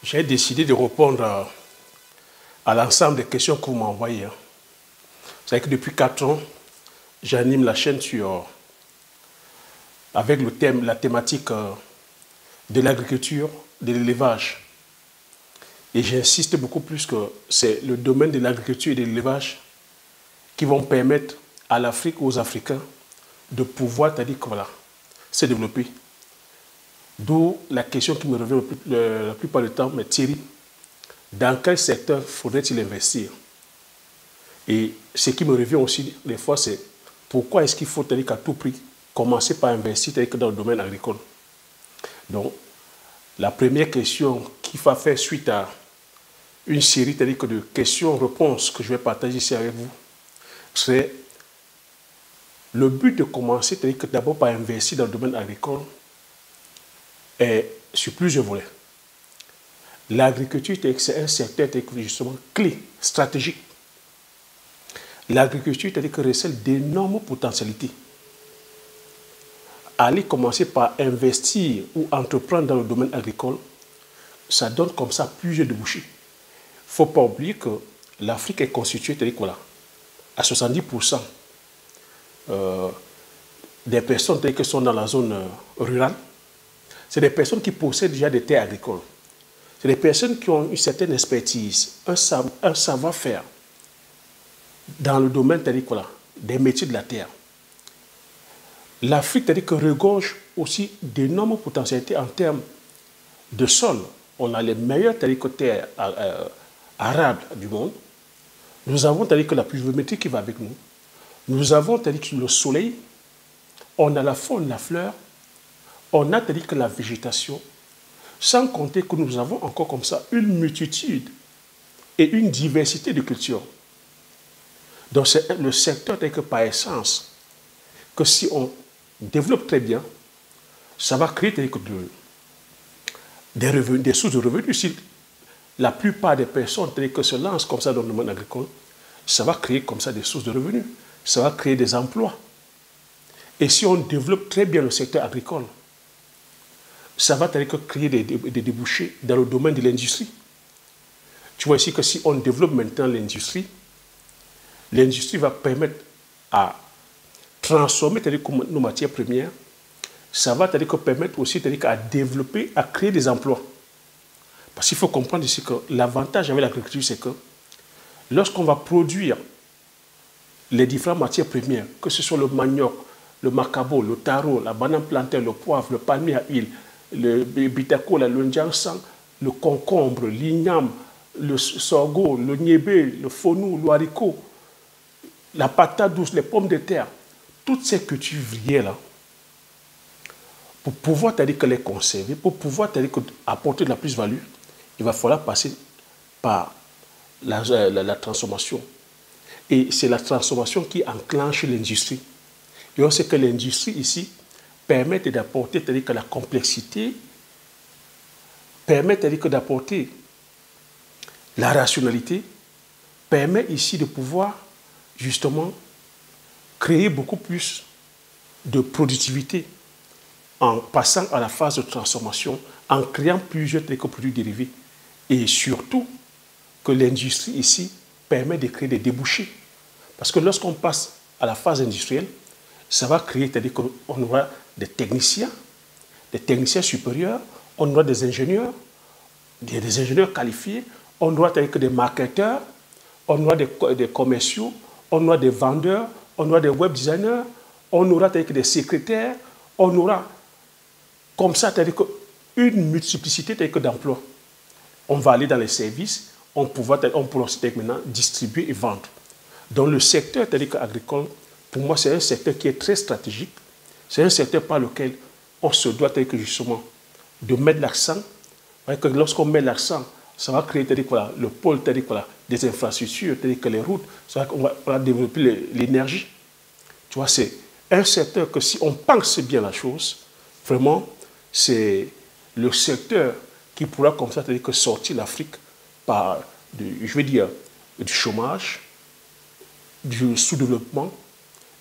J'ai décidé de répondre à l'ensemble des questions que vous m'envoyez. Vous savez que depuis 4 ans, j'anime la chaîne avec la thématique de l'agriculture, de l'élevage. Et j'insiste beaucoup plus que c'est le domaine de l'agriculture et de l'élevage qui vont permettre à l'Afrique, aux Africains, de pouvoir, c'est-à-dire que voilà, se développer. D'où la question qui me revient la plupart du temps, mais Thierry, dans quel secteur faudrait-il investir? Et ce qui me revient aussi des fois, c'est pourquoi est-ce qu'il faut, c'est-à-dire qu'à tout prix, commencer par investir, c'est-à-dire que dans le domaine agricole? Donc, la première question qui va faire suite à une série, c'est-à-dire que de questions-réponses que je vais partager ici avec vous, c'est le but de commencer, c'est-à-dire que d'abord par investir dans le domaine agricole est sur plusieurs volets. L'agriculture, c'est un secteur justement clé, stratégique. L'agriculture, c'est-à-dire que recèle d'énormes potentialités. Aller commencer par investir ou entreprendre dans le domaine agricole, ça donne comme ça plusieurs débouchés. Il ne faut pas oublier que l'Afrique est constituée, c'est-à-dire que voilà, à 70% des personnes qui sont dans la zone rurale, c'est des personnes qui possèdent déjà des terres agricoles. C'est des personnes qui ont une certaine expertise, un savoir-faire dans le domaine des métiers de la terre. L'Afrique regorge aussi d'énormes potentialités en termes de sol. On a les meilleures terres arables du monde. Nous avons la pluviométrie qui va avec nous. Nous avons le soleil. On a la faune, la fleur. On a la végétation. Sans compter que nous avons encore comme ça une multitude et une diversité de cultures. Donc c'est le secteur par essence que si on développe très bien, ça va créer des revenus, des sources de revenus. Si la plupart des personnes se lancent comme ça dans le domaine agricole, ça va créer comme ça des sources de revenus. Ça va créer des emplois. Et si on développe très bien le secteur agricole, ça va créer des débouchés dans le domaine de l'industrie. Tu vois ici que si on développe maintenant l'industrie va permettre à transformer nos matières premières. Ça va permettre aussi à développer, à créer des emplois. Parce qu'il faut comprendre ici que l'avantage avec l'agriculture, c'est que lorsqu'on va produire les différentes matières premières, que ce soit le manioc, le macabo, le taro, la banane plantain, le poivre, le palmier à huile, le bitako, le ndjansang, le concombre, l'igname, le sorgho, le niébé, le fonou, le haricot, la patate douce, les pommes de terre, toutes ces cultures vivrières-là, pour pouvoir les conserver, pour pouvoir apporter de la plus-value, il va falloir passer par la transformation. Et c'est la transformation qui enclenche l'industrie. Et on sait que l'industrie ici permet d'apporter la complexité, permet d'apporter la rationalité, permet ici de pouvoir justement créer beaucoup plus de productivité en passant à la phase de transformation, en créant plusieurs produits dérivés. Et surtout, que l'industrie ici permet de créer des débouchés. Parce que lorsqu'on passe à la phase industrielle, ça va créer, c'est-à-dire qu'on aura des techniciens supérieurs, on aura des ingénieurs qualifiés, on aura des marketeurs, on aura des commerciaux, on aura des vendeurs, on aura des web designers, on aura des secrétaires, on aura comme ça une multiplicité d'emplois. On va aller dans les services, on pourra aussi maintenant distribuer et vendre. Donc le secteur agricole, pour moi, c'est un secteur qui est très stratégique. C'est un secteur par lequel on se doit justement de mettre l'accent. Lorsqu'on met l'accent, ça va créer le pôle des infrastructures, que les routes, on va développer l'énergie. Tu vois, c'est un secteur que si on pense bien la chose, vraiment, c'est le secteur qui pourra comme ça sortir l'Afrique par, du chômage, du sous-développement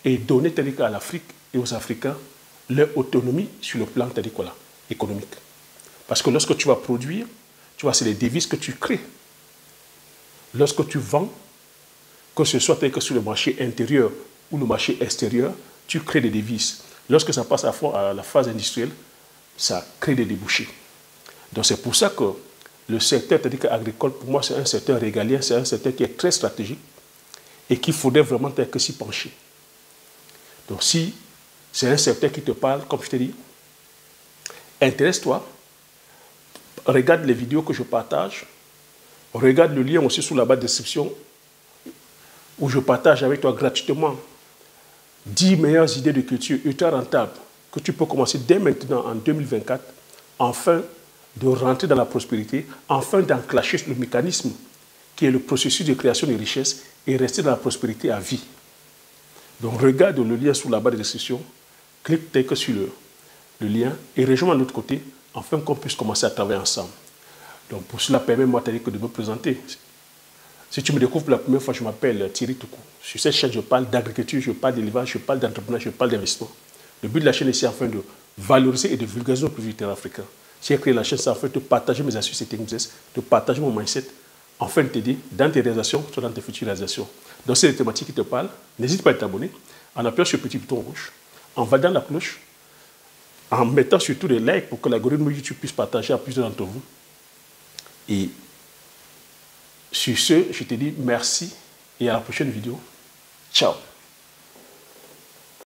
et donner à l'Afrique et aux Africains leur autonomie sur le plan économique. Parce que lorsque tu vas produire, Tu vois, c'est les devises que tu crées. Lorsque tu vends, que ce soit que sur le marché intérieur ou le marché extérieur, tu crées des devises. Lorsque ça passe à la phase industrielle, ça crée des débouchés. Donc c'est pour ça que le secteur agricole, pour moi, c'est un secteur régalien, c'est un secteur qui est très stratégique et qu'il faudrait vraiment s'y pencher. Donc si c'est un secteur qui te parle, comme je t'ai dit, intéresse-toi, regarde les vidéos que je partage, regarde le lien aussi sous la barre de description où je partage avec toi gratuitement 10 meilleures idées de culture ultra rentables que tu peux commencer dès maintenant en 2024 afin de rentrer dans la prospérité, afin d'enclencher le mécanisme qui est le processus de création de richesse et rester dans la prospérité à vie. Donc regarde le lien sous la barre de description, clique tel que sur le lien et rejoins de l'autre côté afin qu'on puisse commencer à travailler ensemble. Donc pour cela, permets-moi de me présenter. Si tu me découvres pour la première fois, je m'appelle Thierry Toukou. Sur cette chaîne, je parle d'agriculture, je parle d'élevage, je parle d'entrepreneuriat, je parle d'investissement. Le but de la chaîne est ici afin de valoriser et de vulgariser nos produits africains. J'ai créé la chaîne afin de partager mes astuces et techniques, de partager mon mindset, afin de t'aider dans tes réalisations, soit dans tes futures réalisations. Donc, c'est les thématiques qui te parlent. N'hésite pas à t'abonner en appuyant sur le petit bouton rouge, en validant la cloche, en mettant surtout des likes pour que l'algorithme YouTube puisse partager à plusieurs d'entre vous. Et sur ce, je te dis merci et à la prochaine vidéo. Ciao.